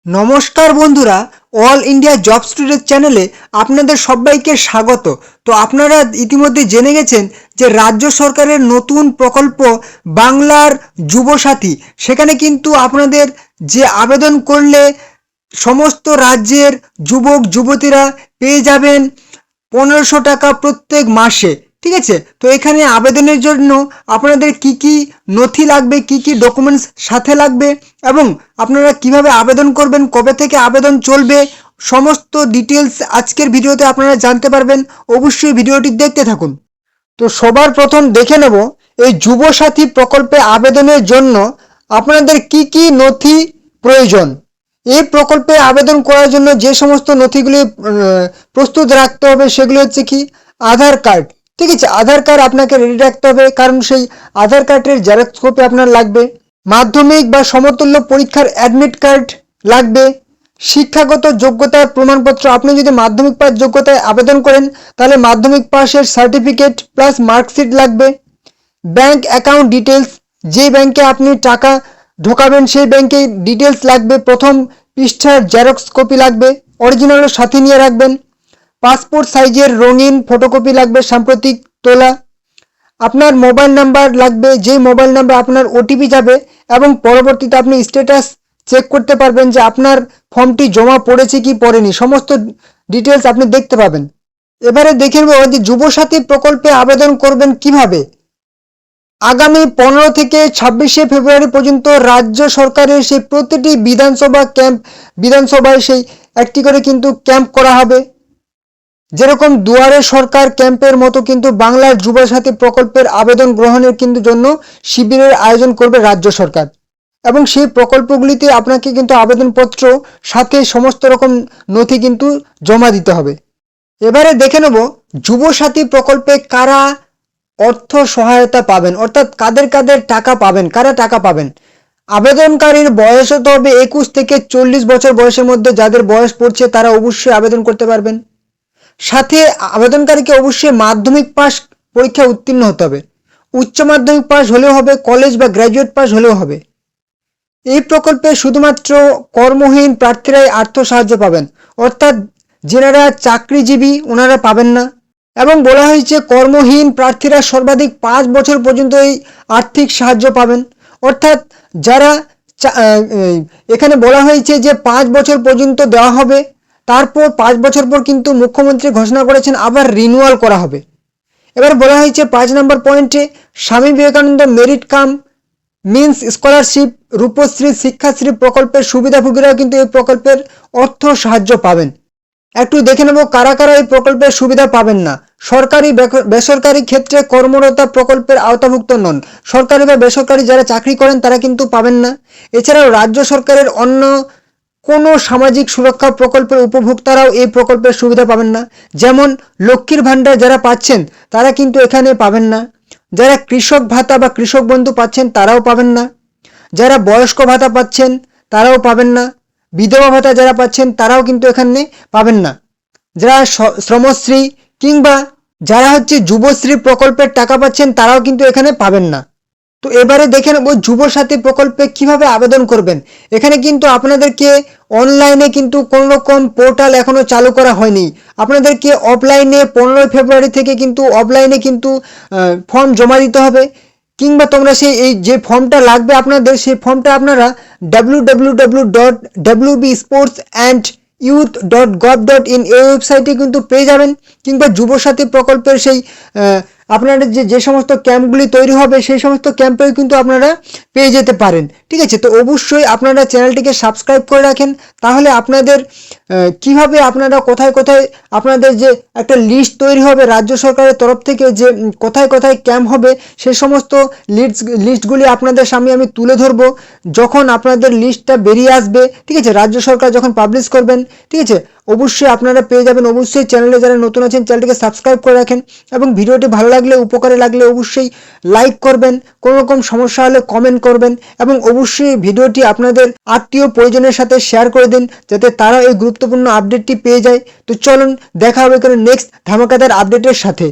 নমস্কার বন্ধুরা, all India job student চ্যানেলে আপনাদের সবাইকে স্বাগত। তো আপনারা ইতিমধ্যে জেনে গেছেন যে রাজ্য সরকারের নতুন প্রকল্প বাংলার যুবসাথী, সেখানে কিন্তু আপনাদের যে আবেদন করলে সমস্ত রাজ্যের যুবক যুবতীরা পেয়ে যাবেন 1500 টাকা প্রত্যেক মাসে। ঠিক আছে, তো এখানে আবেদনের জন্য আপনাদের কি কি নথি লাগবে, কি কি ডকুমেন্টস সাথে লাগবে এবং আপনারা কিভাবে আবেদন করবেন, কবে থেকে আবেদন চলবে, সমস্ত ডিটেলস আজকের ভিডিওতে আপনারা জানতে পারবেন। অবশ্যই ভিডিওটি দেখতে থাকুন। তো সবার প্রথম দেখে নেব এই যুবসাথী প্রকল্পে আবেদনের জন্য আপনাদের কি কি নথি প্রয়োজন। এই প্রকল্পে আবেদন করার জন্য যে সমস্ত নথিগুলি প্রস্তুত রাখতে হবে সেগুলি হচ্ছে কি, আধার কার্ড। ঠিক আছে, আধার কার্ড আপনাকে রেডি রাখতে হবে, কারণ সেই আধার কার্ডের জেরক্স কপি আপনার লাগবে। মাধ্যমিক বা সমতুল্য পরীক্ষার অ্যাডমিট কার্ড লাগবে। শিক্ষাগত যোগ্যতার প্রমাণপত্র, আপনি যদি মাধ্যমিক পাস যোগ্যতায় আবেদন করেন তাহলে মাধ্যমিক পাসের সার্টিফিকেট প্লাস মার্কশিট লাগবে। ব্যাংক অ্যাকাউন্ট ডিটেলস, যে ব্যাংকে আপনি টাকা ঢোকাবেন সেই ব্যাংকে ডিটেলস লাগবে। প্রথম পৃষ্ঠার জেরক্স কপি লাগবে, অরিজিনালও সাথে নিয়ে রাখবেন। পাসপোর্ট সাইজের রঙিন ফটোকপি লাগবে, সাম্প্রতিক তোলা। আপনার মোবাইল নাম্বার লাগবে, যেই মোবাইল নাম্বার আপনার ওটিপি যাবে এবং পরবর্তীতে আপনি স্ট্যাটাস চেক করতে পারবেন যে আপনার ফর্মটি জমা পড়েছে কি পড়েনি, সমস্ত ডিটেলস আপনি দেখতে পাবেন। এবারে দেখে নেব যে যুবসাথী প্রকল্পে আবেদন করবেন কিভাবে। আগামী 15 থেকে 26শে ফেব্রুয়ারি পর্যন্ত রাজ্য সরকারের সেই প্রতিটি বিধানসভায় সেই একটি করে কিন্তু ক্যাম্প করা হবে। যেরকম দুয়ারে সরকার ক্যাম্পের মতো কিন্তু বাংলার যুবসাথী প্রকল্পের আবেদন গ্রহণের কিন্তু জন্য শিবিরের আয়োজন করবে রাজ্য সরকার, এবং সেই প্রকল্পগুলিতে আপনাকে কিন্তু আবেদনপত্র সাথে সমস্ত রকম নথি কিন্তু জমা দিতে হবে। এবারে দেখে নেব যুবসাথী প্রকল্পে কারা অর্থ সহায়তা পাবেন, অর্থাৎ কাদের কাদের টাকা পাবেন, কারা টাকা পাবেন। আবেদনকারীর বয়স হতে হবে 21 থেকে 40 বছর বয়সের মধ্যে, যাদের বয়স পড়ছে তারা অবশ্যই আবেদন করতে পারবেন। সাথে আবেদনকারীকে অবশ্যই মাধ্যমিক পাস পরীক্ষা উত্তীর্ণ হতে হবে, উচ্চ মাধ্যমিক পাস হলেও হবে, কলেজ বা গ্র্যাজুয়েট পাস হলেও হবে। এই প্রকল্পে শুধুমাত্র কর্মহীন প্রার্থীরাই আর্থ সাহায্য পাবেন, অর্থাৎ যেনারা চাকরিজীবী ওনারা পাবেন না। এবং বলা হয়েছে কর্মহীন প্রার্থীরা সর্বাধিক 5 বছর পর্যন্ত এই আর্থিক সাহায্য পাবেন। অর্থাৎ যারা এখানে বলা হয়েছে যে 5 বছর পর্যন্ত দেওয়া হবে, তারপর 5 বছর পর কিন্তু মুখ্যমন্ত্রী ঘোষণা করেছেন আবার রিনিউয়াল করা হবে। এবার বলা হয়েছে 5 নম্বর পয়েন্টে Swami Vivekananda merit cum means scholarship, Rupashree, Shikshashree প্রকল্পের সুবিধাভোগীরাও কিন্তু এই প্রকল্পের অর্থ সাহায্য পাবেন। একটু দেখে নেব কারা কারা এই প্রকল্পের সুবিধা পাবেন না। সরকারি বেসরকারি ক্ষেত্রে কর্মরতা প্রকল্পের আওতাভুক্ত নন, সরকারি বা বেসরকারি যারা চাকরি করেন তারা কিন্তু পাবেন না। এছাড়াও রাজ্য সরকারের অন্য কোনো সামাজিক সুরক্ষা প্রকল্পের উপভোক্তারাও এই প্রকল্পের সুবিধা পাবেন না। যেমন লক্ষ্মীর ভাণ্ডার যারা পাচ্ছেন তারা কিন্তু এখানে পাবেন না। যারা কৃষক ভাতা বা কৃষক বন্ধু পাচ্ছেন তারাও পাবেন না। যারা বয়স্ক ভাতা পাচ্ছেন তারাও পাবেন না। বিধবা ভাতা যারা পাচ্ছেন তারাও কিন্তু এখানে পাবেন না। যারা শ্রমশ্রী কিংবা যারা হচ্ছে যুবশ্রী প্রকল্পের টাকা পাচ্ছেন তারাও কিন্তু এখানে পাবেন না। তো এবারে দেখে নেব যুবসাথী প্রকল্পে কিভাবে আবেদন করবেন। এখানে কিন্তু আপনাদেরকে অনলাইনে কিন্তু কোনো রকম পোর্টাল এখনো চালু করা হয়নি, আপনাদেরকে অফলাইনে 15 ফেব্রুয়ারি থেকে কিন্তু অফলাইনে কিন্তু ফর্ম জমা দিতে হবে। কিংবা তোমরা এই যে ফর্মটা লাগবে আপনাদের, সেই ফর্মটা আপনারা www.wbsportsandYouth.gov.in এই ওয়েবসাইটে কিন্তু পেয়ে যাবেন। কিংবা যুবসাথী প্রকল্পের সেই আপনাদের যে সমস্ত ক্যাম্পগুলি তৈরি হবে সেই সমস্ত ক্যাম্পেও কিন্তু আপনারা পেয়ে যেতে পারেন। ঠিক আছে, তো অবশ্যই আপনারা চ্যানেলটিকে সাবস্ক্রাইব করে রাখেন, তাহলে আপনাদের কিভাবে আপনারা কোথায় কোথায় আপনাদের যে একটা লিস্ট তৈরি হবে রাজ্য সরকারের তরফ থেকে যে কোথায় কোথায় ক্যাম্প হবে সেই সমস্ত লিস্টগুলি আপনাদের সামনে আমি তুলে ধরবো যখন আপনাদের লিস্টটা বেরিয়ে আসবে। ঠিক আছে, রাজ্য সরকার যখন পাবলিশ করবেন, ঠিক আছে, অবশ্যই আপনারা পেয়ে যাবেন। অবশ্যই চ্যানেলে যারা নতুন আছেন চ্যানেলটিকে সাবস্ক্রাইব করে রাখেন এবং ভিডিওটি ভালো লাগলে উপকারে লাগলে অবশ্যই লাইক করবেন, কোনো রকম সমস্যা হলে কমেন্ট করবেন এবং অবশ্যই ভিডিওটি আপনাদের আত্মীয় পরিজনের সাথে শেয়ার করে দিন যাতে তারা এই গুরুত্বপূর্ণ আপডেটটি পেয়ে যায়। তো চলুন দেখা হবে নেক্সট ধামাকাদার আপডেটের সাথে।